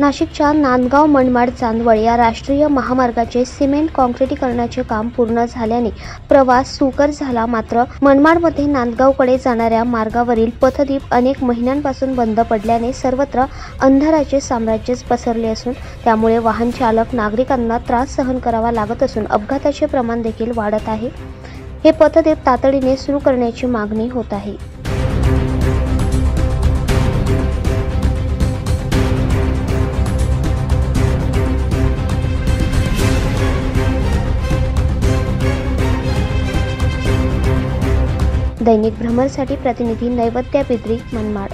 नाशिकच्या नांदगाव मनमाड चांदवड या राष्ट्रीय महामार्गाचे सिमेंट काँक्रिटीकरणाचे काम पूर्ण झाल्याने प्रवास सुकर झाला। मात्र मनमाडमध्ये नांदगावकडे जाणाऱ्या मार्गावरील पथदीप अनेक महिन्यांपासून बंद पडल्याने सर्वत्र अंधाराचे साम्राज्यच पसरले असून त्यामुळे वाहन चालक नागरिकांना त्रास सहन करावा लागत असून अपघाताचे प्रमाण देखील वाढत आहे। हे पथदीप तातडीने सुरू करण्याची मागणी होत आहे। दैनिक भ्रमरसाठी प्रतिनिधी नैवेद्य बिद्री, मनमाड।